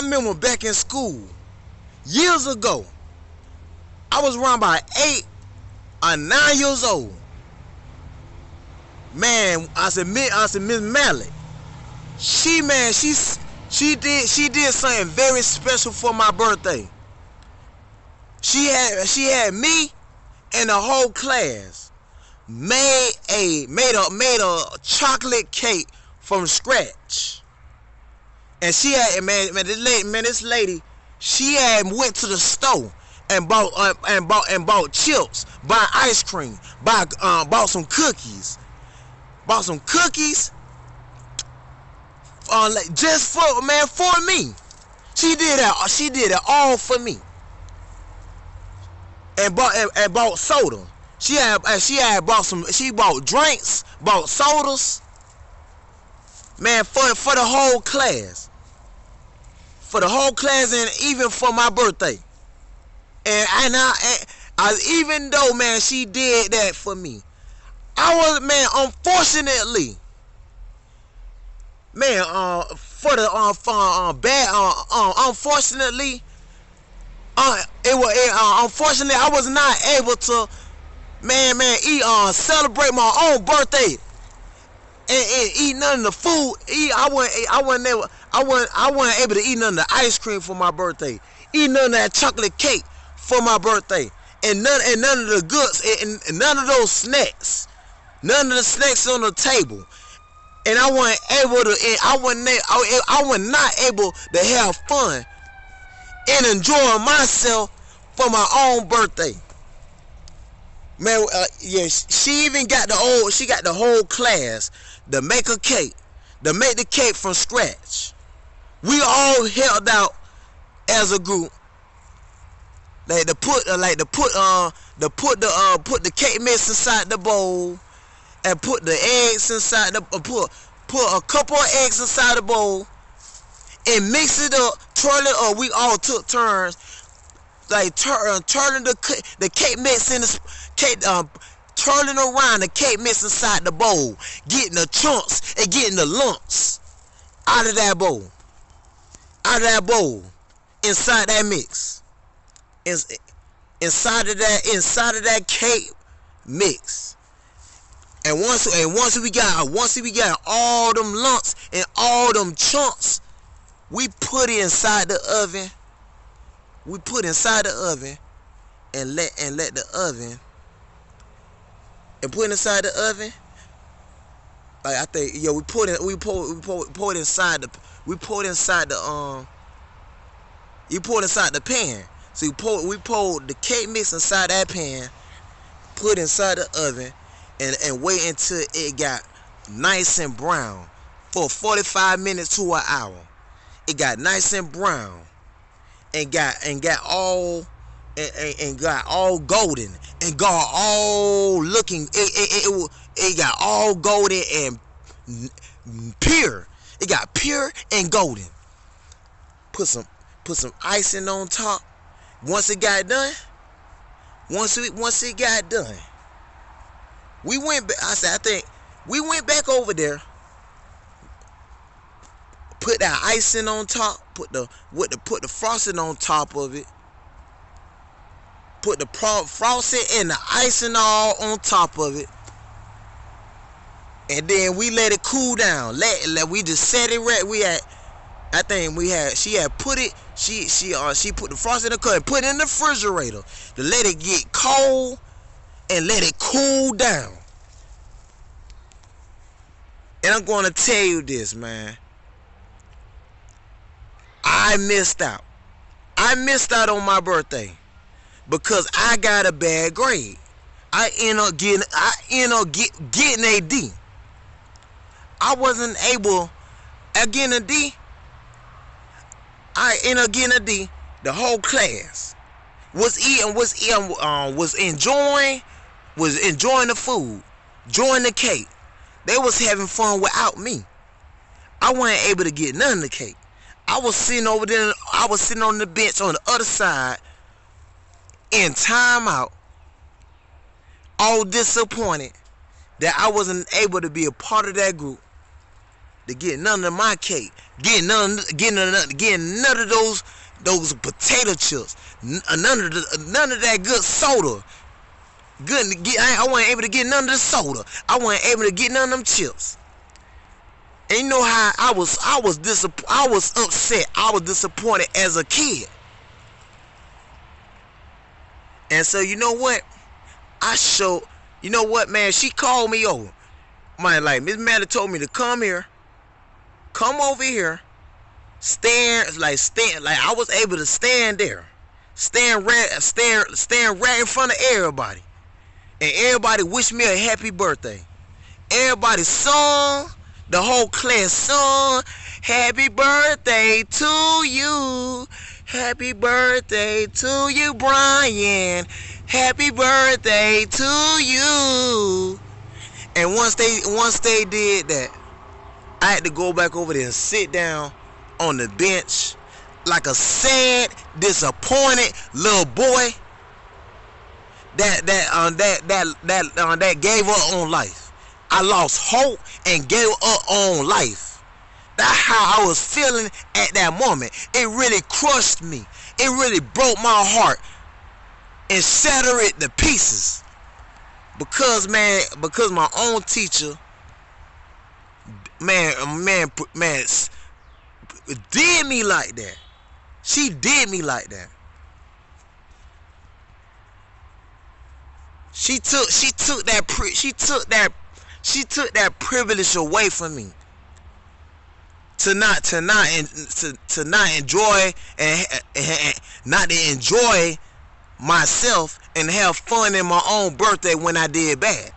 remember back in school, years ago, I was around by 8 or 9 years old. Man, I said Miss Mallett. She did something very special for my birthday. She had me and the whole class made a chocolate cake from scratch. And she had this lady, she had went to the store and bought chips, bought ice cream, bought some cookies, just for me. She did that. She did it all for me. And bought soda. She bought some. She bought drinks, bought sodas. Man, for the whole class. For the whole class, and even for my birthday. And I even though, man, she did that for me, I was, man, unfortunately, man, unfortunately, unfortunately, I was not able to, celebrate my own birthday and eat none of the food. I wasn't able to eat none of the ice cream for my birthday. Eat none of that chocolate cake for my birthday, and none of the goods, and none of those snacks, none of the snacks on the table. And I wasn't able to. I was not able to have fun and enjoy myself for my own birthday. Man, yeah, she even got the whole class to make a cake, to make the cake from scratch. We all held out as a group, like to put the cake mix inside the bowl, and put the eggs inside the put a couple of eggs inside the bowl, and mix it up, twirl it up. We all took turns, like turning the cake mix in the cake, turning around the cake mix inside the bowl, getting the chunks and getting the lumps out of that bowl, inside that mix, inside of that cake mix. And once we got all them lumps and all them chunks, we put it inside the oven. We put inside the oven and let the oven, and put it inside the oven. Like, I think, yeah, we pour it inside the you pour it inside the pan. So we pour the cake mix inside that pan, put it inside the oven, and wait until it got nice and brown for 45 minutes to an hour. It got nice and brown, and got all golden, and got all looking. It got all golden and pure. It got pure and golden. Put some icing on top. Once it got done, we went back. I think we went back over there, put that icing on top, put the frosting on top of it, put the frosting and the icing all on top of it, and then we let it cool down. We just set it right. She put the frosting in the cup and put it in the refrigerator to let it get cold and let it cool down. And I'm going to tell you this, man. I missed out. I missed out on my birthday because I got a bad grade. I end up getting a D. I wasn't able getting a D. I ended up getting a D. The whole class was enjoying the food, enjoying the cake. They was having fun without me. I wasn't able to get none of the cake. I was sitting over there. I was sitting on the bench on the other side in timeout, all disappointed that I wasn't able to be a part of that group to get none of my cake, getting none of those potato chips, none of that good soda. I wasn't able to get none of the soda. I wasn't able to get none of them chips. And you know how I was upset. I was disappointed as a kid. And so you know what? You know what, man? She called me over. Like Miss Maddie told me to come over here, stand. Like I was able to stand there, stand right in front of everybody, and everybody wished me a happy birthday. Everybody sung, the whole class sung, "Happy birthday to you, happy birthday to you, Brian, happy birthday to you." And once they did that, I had to go back over there and sit down on the bench like a sad, disappointed little boy that gave up on life. I lost hope and gave up on life. That's how I was feeling at that moment. It really crushed me. It really broke my heart and shattered it to pieces. Because my own teacher, man, did me like that. She did me like that. She took that privilege away from me. To not enjoy and not to enjoy myself and have fun in my own birthday when I did bad.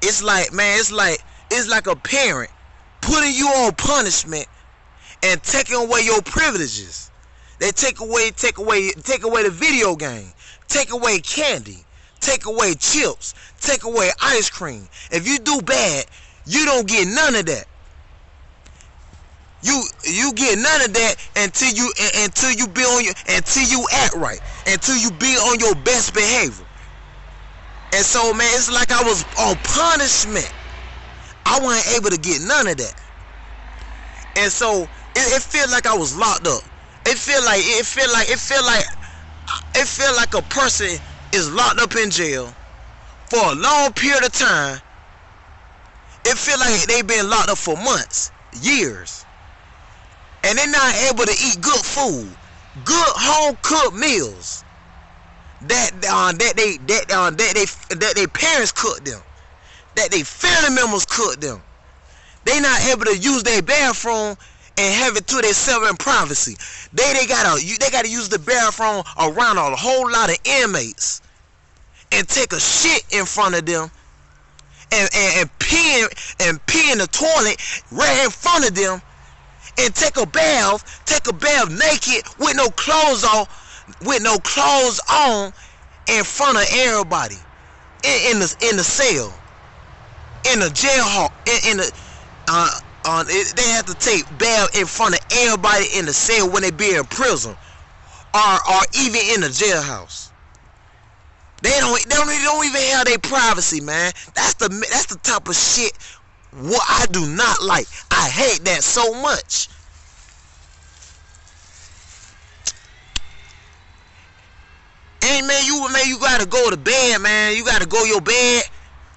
It's like, man, it's like a parent putting you on punishment and taking away your privileges. They take away the video game, take away candy, take away chips, take away ice cream. If you do bad, you don't get none of that. You get none of that until you act right, until you be on your best behavior. And so, man, it's like I was on punishment. I wasn't able to get none of that. And so it felt like I was locked up. It felt like a person is locked up in jail for a long period of time. It feel like they've been locked up for months, years. And they're not able to eat good food, good home cooked meals that they parents cooked them, that they family members cooked them. They not able to use their bathroom and have it to themselves in privacy. They gotta use the bathroom around a whole lot of inmates and take a shit in front of them and pee in the toilet right in front of them. And take a bath naked with no clothes on, in front of everybody, in the cell, in the jail hall, they have to take bath in front of everybody in the cell when they be in prison, or even in the jailhouse. They don't even have their privacy, man. That's the type of shit what I do not like. I hate that so much. And man, you gotta go to bed, man. You gotta go to your bed.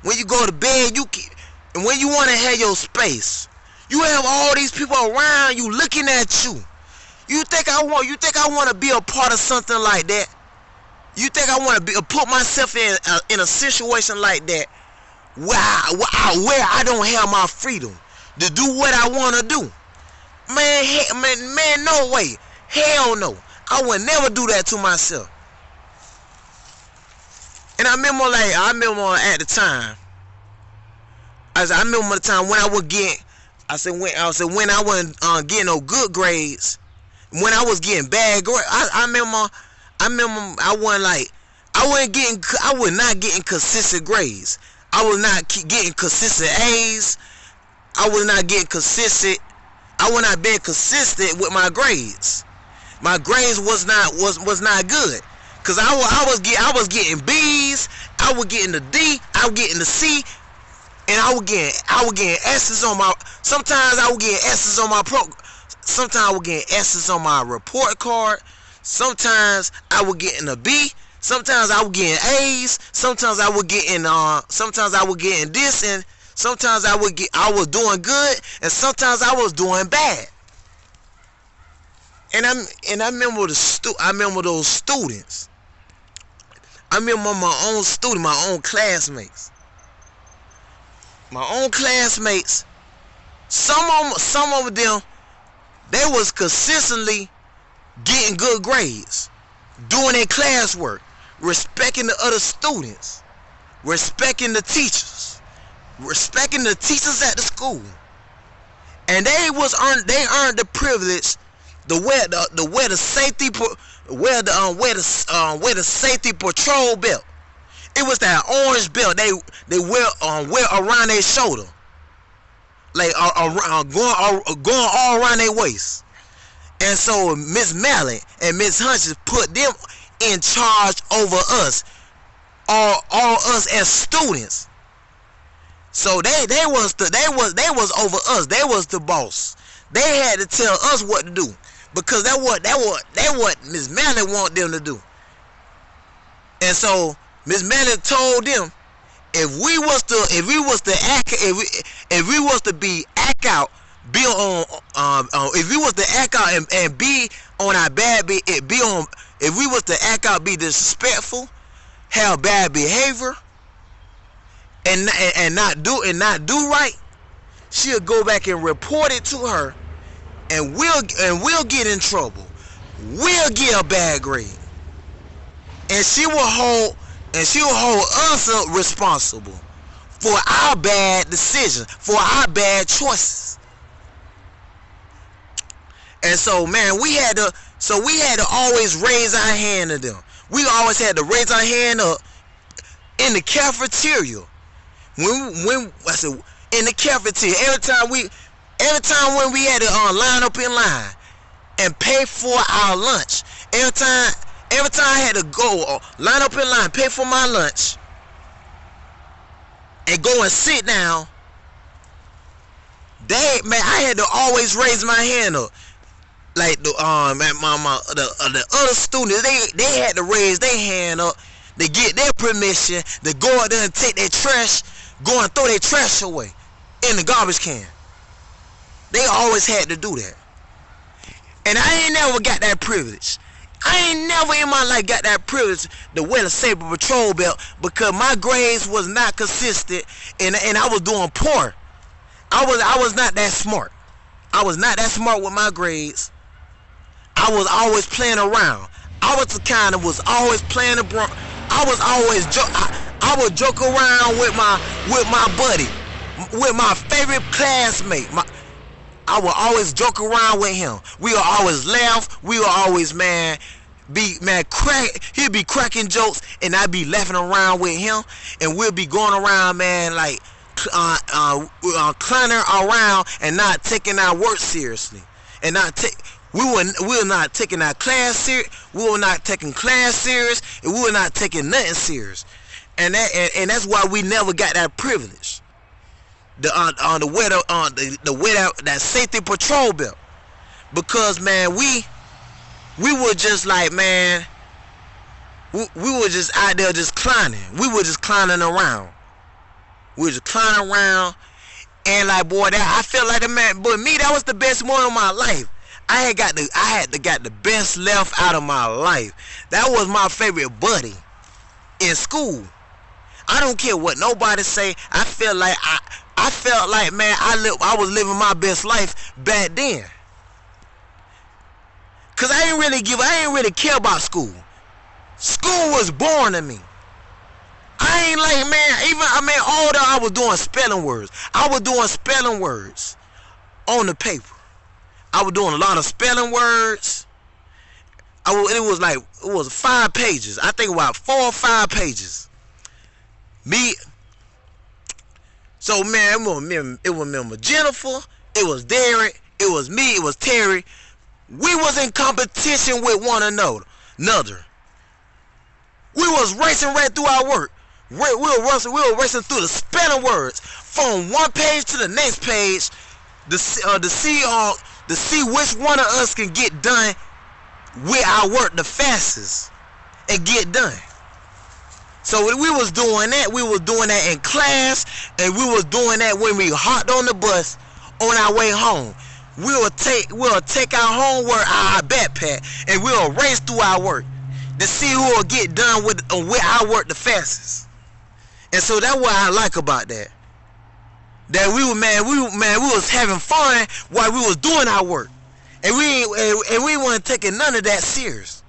When you go to bed, and when you wanna have your space, you have all these people around you looking at you. You think I wanna be a part of something like that? You think I wanna put myself in a situation like that? Where I don't have my freedom to do what I want to do. Man, no way. Hell no. I would never do that to myself. And I remember at the time, I remember the time when I would get, when I wasn't getting no good grades, when I was getting bad grades. I remember I was not getting consistent grades. I was not getting consistent A's. I was not being consistent with my grades. My grades was not good, cause I was getting B's. I was getting the D. I was getting the C. And I would get S's on my. Sometimes I would get S's on my Sometimes I would get S's on my report card. Sometimes I would get in a B. Sometimes I would get in A's. Sometimes I would get in this, and sometimes I was doing good, and sometimes I was doing bad. And I remember those students. I remember my own classmates. Some of them, they was consistently getting good grades, doing their classwork, respecting the other students, respecting the teachers at the school, and they earned the privilege to wear the safety patrol belt. It was that orange belt they wear around their shoulder, like going all around their waist. And so Miss Mallett and Miss Hunches put them in charge over us, all us as students. So they was over us. They was the boss. They had to tell us what to do, because that what Miss Mallett want them to do. And so Miss Mallett told them, if we was to be act out and be on our bad, if we was to act out, be disrespectful, have bad behavior, and not do right, she'll go back and report it to her, and we'll get in trouble. We'll get a bad grade, and she will hold us up responsible for our bad decisions, for our bad choices. And so, man, we had to always raise our hand to them. We always had to raise our hand up in the cafeteria. When I said in the cafeteria, every time when we had to line up in line and pay for our lunch, every time I had to go line up in line, pay for my lunch, and go and sit down, I had to always raise my hand up. Like the other students, they had to raise their hand up to get their permission to go out there and take their trash, go and throw their trash away in the garbage can. They always had to do that. And I ain't never got that privilege. I ain't never in my life got that privilege to wear the Saber Patrol belt, because my grades was not consistent, and I was doing poor. I was not that smart. I was not that smart with my grades. I was always playing around. I was the kind that was always playing around. I would joke around with my buddy, with my favorite classmate. I would always joke around with him. We would always laugh. We would always, he'd be cracking jokes, and I'd be laughing around with him, and we'll be going around, man, like clowning around and not taking our work seriously, and we were not taking our class serious. We were not taking class serious, and we were not taking nothing serious, and that's why we never got that privilege. The wear that safety patrol belt, because, man, we were just like, man, we were just out there just clowning. We were just clowning around. We were just clowning around, and like, boy, I felt like the man. But me, that was the best moment of my life. I had got the best laugh out of my life. That was my favorite buddy in school. I don't care what nobody say. I felt like, man, I was living my best life back then. Cause I didn't really care about school. School was boring to me. I ain't like, man, older, I was doing spelling words. I was doing spelling words on the paper. I was doing a lot of spelling words. It was 5 pages. I think about 4 or 5 pages. So, man, it was Jennifer, it was Derek, it was me, it was Terry. We was in competition with one another. We was racing right through our work. We were racing through the span of words from one page to the next page to see which one of us can get done with our work the fastest and get done. So we was doing that. We was doing that in class, and we was doing that when we hopped on the bus on our way home. We'll take our homework, our backpack, and we'll race through our work to see who will get done with our work the fastest. And so that's what I like about that. That we was having fun while we was doing our work, and we weren't taking none of that serious.